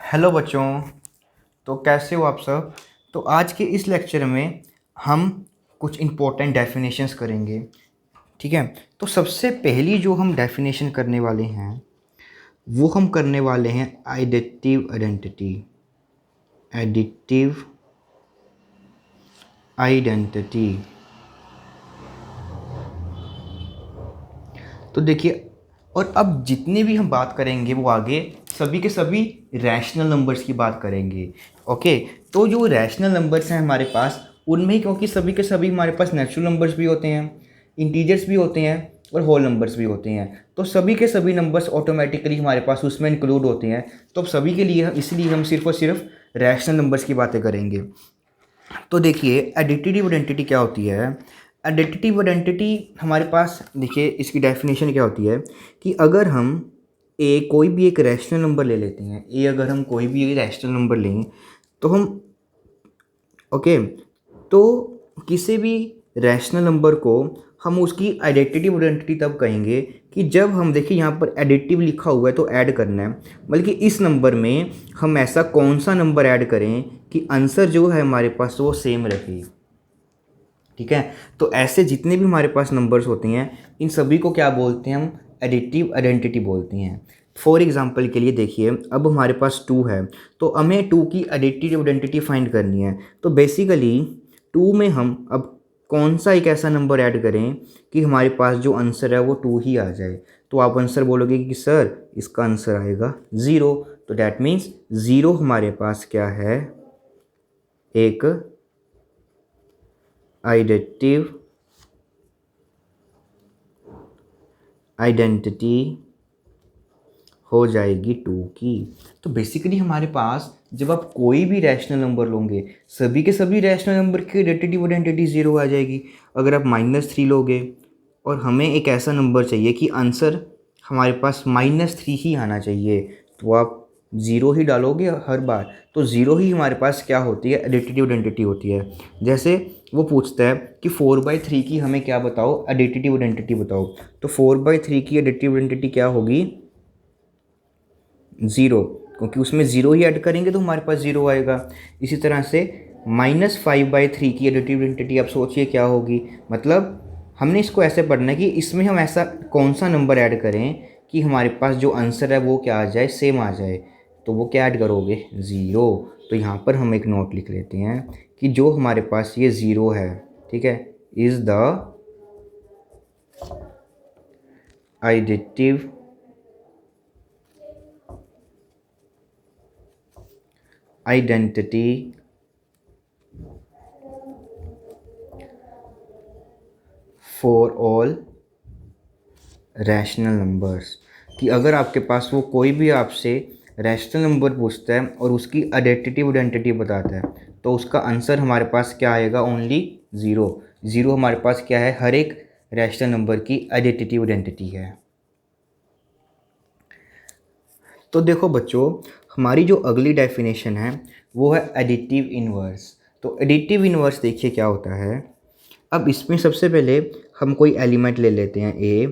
Hello बच्चों। तो कैसे हो आप सब। तो आज के इस लेक्चर में हम कुछ इम्पोर्टेंट डेफिनेशंस करेंगे। ठीक है। तो सबसे पहली जो हम डेफिनेशन करने वाले हैं वो हम करने वाले हैं एडिटिव आइडेंटिटी। Additive identity. तो देखिए, और अब जितने भी हम बात करेंगे वो आगे सभी के सभी रैशनल नंबर्स की बात करेंगे। ओके। तो जो रैशनल नंबर्स हैं हमारे पास उनमें ही, क्योंकि सभी के सभी हमारे पास नेचुरल नंबर्स भी होते हैं, इंटीजर्स भी होते हैं और होल नंबर्स भी होते हैं। तो सभी के सभी नंबर्स ऑटोमेटिकली हमारे पास उसमें इंक्लूड होते हैं। तो अब सभी के लिए इसलिए हम सिर्फ और सिर्फ रैशनल नंबर्स की बातें करेंगे। तो देखिए, एडिटिव आइडेंटिटी क्या होती है। एडिटिव आइडेंटिटी हमारे पास, देखिए इसकी डेफिनेशन क्या होती है कि अगर हम कोई भी एक रैशनल नंबर ले लेते हैं, अगर हम कोई भी रैशनल नंबर लें तो हम, ओके, तो किसी भी रैशनल नंबर को हम उसकी एडिटिव आइडेंटिटी तब कहेंगे कि जब हम, देखिए यहाँ पर एडिटिव लिखा हुआ है तो ऐड करना है, बल्कि इस नंबर में हम ऐसा कौन सा नंबर ऐड करें कि आंसर जो है हमारे पास वो सेम रहे। ठीक है। तो ऐसे जितने भी हमारे पास नंबर्स होते हैं इन सभी को क्या बोलते हैं हम, एडिटिव आइडेंटिटी बोलते हैं। फॉर एग्जांपल के लिए देखिए, अब हमारे पास 2 है तो हमें 2 की एडिटिव आइडेंटिटी फाइंड करनी है। तो बेसिकली 2 में हम अब कौन सा एक ऐसा नंबर ऐड करें कि हमारे पास जो आंसर है वो 2 ही आ जाए। तो आप आंसर बोलोगे कि सर इसका आंसर आएगा 0। तो डैट मीन्स 0 हमारे पास क्या है, एक एडिटिव आइडेंटिटी हो जाएगी 2 की। तो बेसिकली हमारे पास जब आप कोई भी रैशनल नंबर लोगे सभी के सभी रैशनल नंबर की एडिटिव आइडेंटिटी 0 आ जाएगी। अगर आप -3 लोगे और हमें एक ऐसा नंबर चाहिए कि आंसर हमारे पास -3 ही आना चाहिए, तो आप 0 ही डालोगे हर बार। तो 0 ही हमारे पास क्या होती है, एडिटिव आइडेंटिटी होती है। जैसे वो पूछता है कि 4/3 की हमें क्या बताओ, एडिटिव आइडेंटिटी बताओ। तो 4/3 की एडिटिव आइडेंटिटी क्या होगी, 0, क्योंकि उसमें 0 ही ऐड करेंगे तो हमारे पास 0 आएगा। इसी तरह से -5/3 की एडिटिव आइडेंटिटी आप सोचिए क्या होगी। मतलब हमने इसको ऐसे पढ़ना है कि इसमें हम ऐसा कौन सा नंबर ऐड करें कि हमारे पास जो आंसर है वो क्या आ जाए, सेम आ जाए। तो वो क्या ऐड करोगे, 0। तो यहाँ पर हम एक नोट लिख लेते हैं कि जो हमारे पास ये 0 है, ठीक है, is the additive identity for all rational numbers. कि अगर आपके पास वो कोई भी आपसे रैशनल नंबर पूछता है और उसकी एडिटिव आइडेंटिटी बताता है तो उसका आंसर हमारे पास क्या आएगा, ओनली 0। 0 हमारे पास क्या है, हर एक रैशनल नंबर की एडिटिव आइडेंटिटी है। तो देखो बच्चों, हमारी जो अगली डेफिनेशन है वो है एडिटिव इनवर्स। तो एडिटिव इनवर्स देखिए क्या होता है। अब इसमें सबसे पहले हम कोई एलिमेंट ले लेते हैं ए।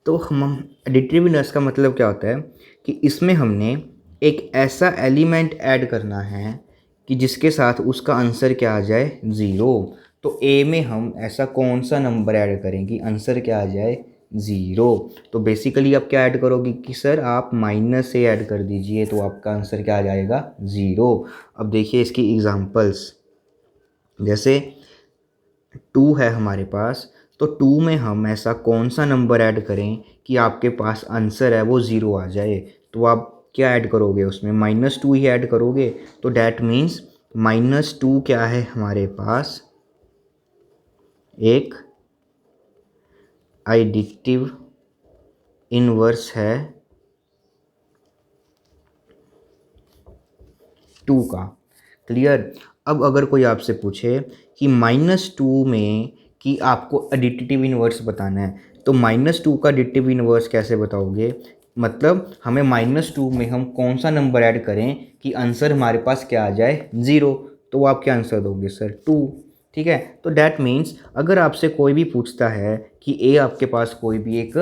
तो हम एडिटिव इनवर्स का मतलब क्या होता है कि इसमें हमने एक ऐसा एलिमेंट ऐड करना है कि जिसके साथ उसका आंसर क्या आ जाए, 0। तो ए में हम ऐसा कौन सा नंबर ऐड करें कि आंसर क्या आ जाए, 0। तो बेसिकली आप क्या ऐड करोगे कि सर आप माइनस ए ऐड कर दीजिए तो आपका आंसर क्या आ जाएगा, 0। अब देखिए इसकी एग्जांपल्स, जैसे 2 है हमारे पास, तो 2 में हम ऐसा कौन सा नंबर ऐड करें कि आपके पास आंसर है वो 0 आ जाए। तो आप क्या ऐड करोगे, उसमें -2 ही ऐड करोगे। तो डैट मीन्स -2 क्या है हमारे पास, एक एडिटिव इनवर्स है 2 का। क्लियर। अब अगर कोई आपसे पूछे कि -2 में कि आपको एडिटिव इनवर्स बताना है तो -2 का एडिटिव इनवर्स कैसे बताओगे। मतलब हमें -2 में हम कौन सा नंबर ऐड करें कि आंसर हमारे पास क्या आ जाए, 0। तो आप क्या आंसर दोगे, सर 2। ठीक है। तो डैट मीन्स अगर आपसे कोई भी पूछता है कि आपके पास कोई भी एक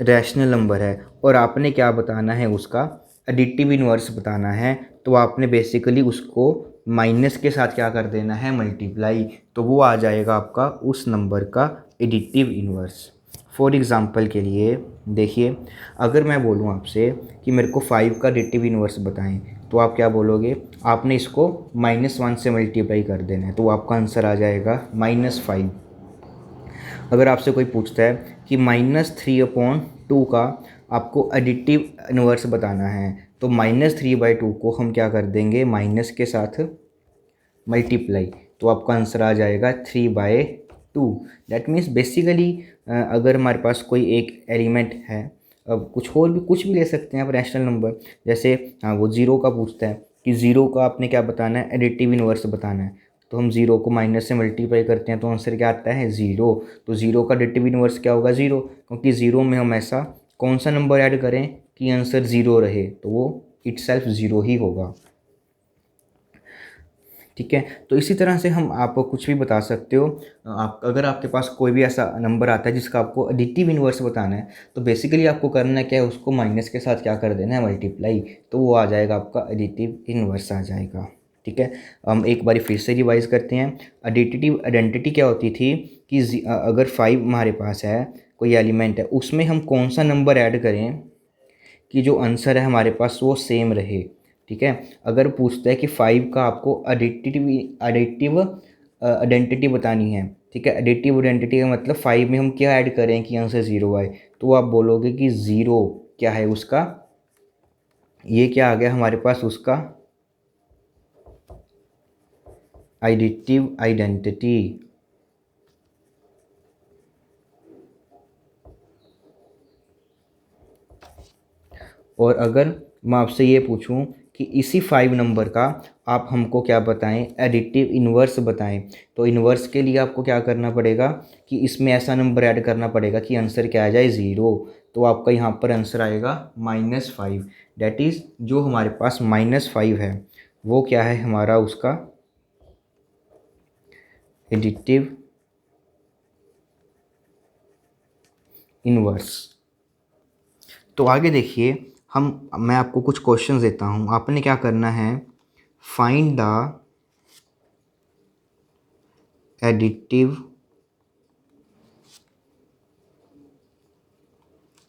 रैशनल नंबर है और आपने क्या बताना है उसका एडिटिव इन्वर्स बताना है तो आपने बेसिकली उसको माइनस के साथ क्या कर देना है, मल्टीप्लाई, तो वो आ जाएगा आपका उस नंबर का एडिटिव इन्वर्स। फॉर एग्ज़ाम्पल के लिए देखिए, अगर मैं बोलूँ आपसे कि मेरे को 5 का एडिटिव इन्वर्स बताएं, तो आप क्या बोलोगे, आपने इसको -1 से मल्टीप्लाई कर देना है, तो आपका आंसर आ जाएगा -5। अगर आपसे कोई पूछता है कि -3/2 का आपको एडिटिव इन्वर्स बताना है, तो -3/2 को हम क्या कर देंगे, माइनस के साथ मल्टीप्लाई, तो आपका आंसर आ जाएगा 3/2। दैट मीन्स बेसिकली अगर हमारे पास कोई एक एलिमेंट है, अब कुछ भी ले सकते हैं आप रैशनल नंबर, जैसे हाँ वो ज़ीरो का पूछता है कि ज़ीरो का आपने क्या बताना है, एडिटिव इन्वर्स बताना है, तो हम ज़ीरो को माइनस से मल्टीप्लाई करते हैं तो आंसर क्या आता है, ज़ीरो। तो ज़ीरो का एडिटिव इन्वर्स क्या होगा, ज़ीरो, क्योंकि ज़ीरो में हम ऐसा कौन सा नंबर ऐड करें कि आंसर ज़ीरो रहे, तो वो इटसेल्फ ज़ीरो ही होगा। ठीक है, तो इसी तरह से हम आपको कुछ भी बता सकते हो। आप अगर आपके पास कोई भी ऐसा नंबर आता है जिसका आपको एडिटिव इन्वर्स बताना है, तो बेसिकली आपको करना क्या है, उसको माइनस के साथ क्या कर देना है, मल्टीप्लाई, तो वो आ जाएगा आपका एडिटिव इन्वर्स आ जाएगा। ठीक है, हम एक बार फिर से रिवाइज करते हैं। एडिटिव आइडेंटिटी क्या होती थी कि अगर 5 हमारे पास है, कोई एलिमेंट है, उसमें हम कौन सा नंबर ऐड करें कि जो आंसर है हमारे पास वो सेम रहे। ठीक है, अगर पूछता है कि 5 का आपको एडिटिव आइडेंटिटी बतानी है, ठीक है, एडिटिव आइडेंटिटी का मतलब 5 में हम क्या ऐड करें कि आंसर ज़ीरो आए, तो आप बोलोगे कि ज़ीरो क्या है उसका, ये क्या आ गया हमारे पास उसका एडिटिव आइडेंटिटी। और अगर मैं आपसे ये पूछूं कि इसी 5 नंबर का आप हमको क्या बताएं, एडिटिव इन्वर्स बताएं, तो इन्वर्स के लिए आपको क्या करना पड़ेगा कि इसमें ऐसा नंबर ऐड करना पड़ेगा कि आंसर क्या आ जाए, ज़ीरो, तो आपका यहाँ पर आंसर आएगा -5। डैट इज़ जो हमारे पास -5 है वो क्या है हमारा उसका एडिटिव इन्वर्स। तो आगे देखिए, मैं आपको कुछ क्वेश्चंस देता हूँ, आपने क्या करना है, find the additive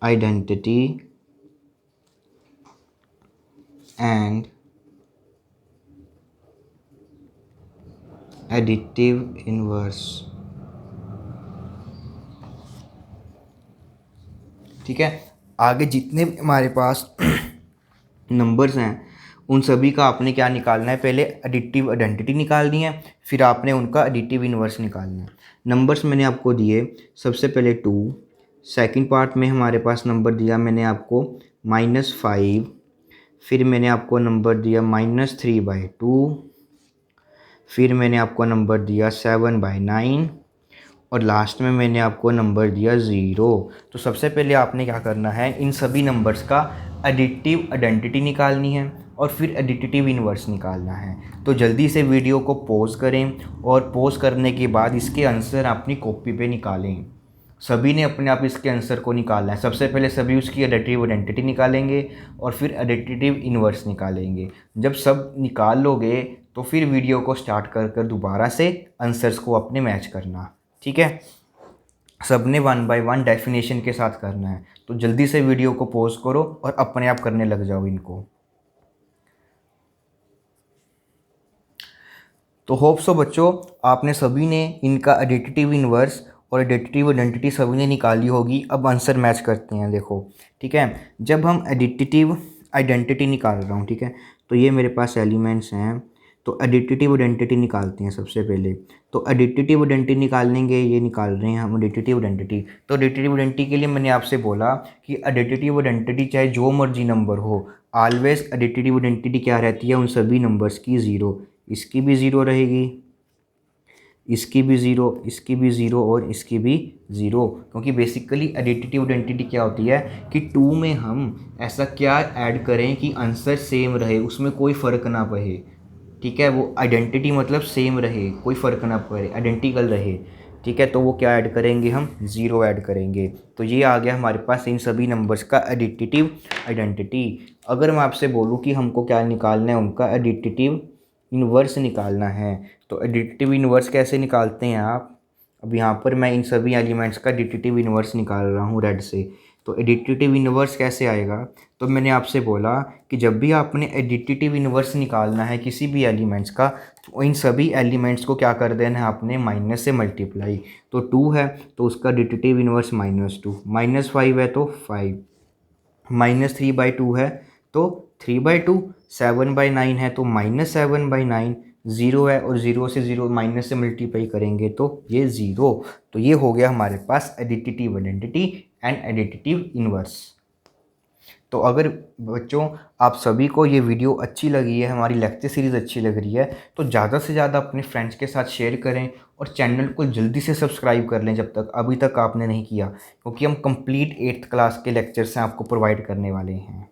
identity and additive inverse. ठीक है, आगे जितने हमारे पास नंबर्स हैं उन सभी का आपने क्या निकालना है, पहले एडिटिव आइडेंटिटी निकालनी है, फिर आपने उनका एडिटिव इन्वर्स निकालना है। नंबर्स मैंने आपको दिए, सबसे पहले 2, सेकंड पार्ट में हमारे पास नंबर दिया मैंने आपको -5, फिर मैंने आपको नंबर दिया -3/2, फिर मैंने आपको नंबर दिया 7/9 और लास्ट में मैंने आपको नंबर दिया 0। तो सबसे पहले आपने क्या करना है, इन सभी नंबर्स का एडिटिव आइडेंटिटी निकालनी है और फिर एडिटिव इन्वर्स निकालना है। तो जल्दी से वीडियो को पॉज करें और पॉज करने के बाद इसके आंसर अपनी कॉपी पे निकालें। सभी ने अपने आप इसके आंसर को निकालना है। सबसे पहले सभी उसकी एडिटिव आइडेंटिटी निकालेंगे और फिर एडिटिव इन्वर्स निकालेंगे। जब सब निकाल लोगे तो फिर वीडियो को स्टार्ट कर दोबारा से आंसर्स को अपने मैच करना। ठीक है, सबने 1 बाय 1 डेफिनेशन के साथ करना है। तो जल्दी से वीडियो को पॉज करो और अपने आप करने लग जाओ इनको। तो होप सो बच्चों, आपने सभी ने इनका एडिटिव इन्वर्स और एडिटिव आइडेंटिटी सभी ने निकाली होगी। अब आंसर मैच करते हैं, देखो। ठीक है, जब हम एडिटिव आइडेंटिटी निकाल रहा हूँ, ठीक है, तो ये मेरे पास एलिमेंट्स हैं, तो एडिटिव आइडेंटिटी निकालते हैं सबसे पहले। तो एडिटिव आइडेंटिटी निकालेंगे, ये निकाल रहे हैं हम एडिटिव आइडेंटिटी। तो एडिटिव आइडेंटिटी के लिए मैंने आपसे बोला कि एडिटिव आइडेंटिटी चाहे जो मर्जी नंबर हो, ऑलवेज एडिटिव आइडेंटिटी क्या रहती है, उन सभी नंबर्स की ज़ीरो। इसकी भी ज़ीरो रहेगी, इसकी भी ज़ीरो, इसकी भी ज़ीरो और इसकी भी ज़ीरो, क्योंकि बेसिकली एडिटिव आइडेंटिटी क्या होती है कि 2 में हम ऐसा क्या ऐड करें कि आंसर सेम रहे, उसमें कोई फ़र्क ना पड़े। ठीक है, वो आइडेंटिटी मतलब सेम रहे, कोई फ़र्क ना पड़े, आइडेंटिकल रहे। ठीक है, तो वो क्या ऐड करेंगे, हम 0 ऐड करेंगे। तो ये आ गया हमारे पास इन सभी नंबर्स का एडिटिव आइडेंटिटी। अगर मैं आपसे बोलूँ कि हमको क्या निकालना है, उनका एडिटिव इन्वर्स निकालना है, तो एडिटिव इन्वर्स कैसे निकालते हैं आप? अब यहाँ पर मैं इन सभी एलिमेंट्स का एडिटिव इन्वर्स निकाल रहा हूँ रेड से। तो एडिटिव इन्वर्स कैसे आएगा? तो मैंने आपसे बोला कि जब भी आपने एडिटिव इन्वर्स निकालना है किसी भी एलिमेंट्स का, तो इन सभी एलिमेंट्स को क्या कर देना है आपने, माइनस से मल्टीप्लाई। तो 2 है तो उसका एडिटिव इन्वर्स -2, -5 है तो 5, -3/2 है तो 3/2, 7/9 है तो -7/9, 0 है और 0 से 0 माइनस से मल्टीप्लाई करेंगे तो ये 0। तो ये हो गया हमारे पास additive identity and additive inverse. तो अगर बच्चों आप सभी को ये वीडियो अच्छी लगी है, हमारी लेक्चर सीरीज़ अच्छी लग रही है, तो ज़्यादा से ज़्यादा अपने फ्रेंड्स के साथ शेयर करें और चैनल को जल्दी से सब्सक्राइब कर लें जब तक अभी तक आपने नहीं किया, क्योंकि हम कंप्लीट 8th क्लास के लेक्चर्स हैं आपको प्रोवाइड करने वाले हैं।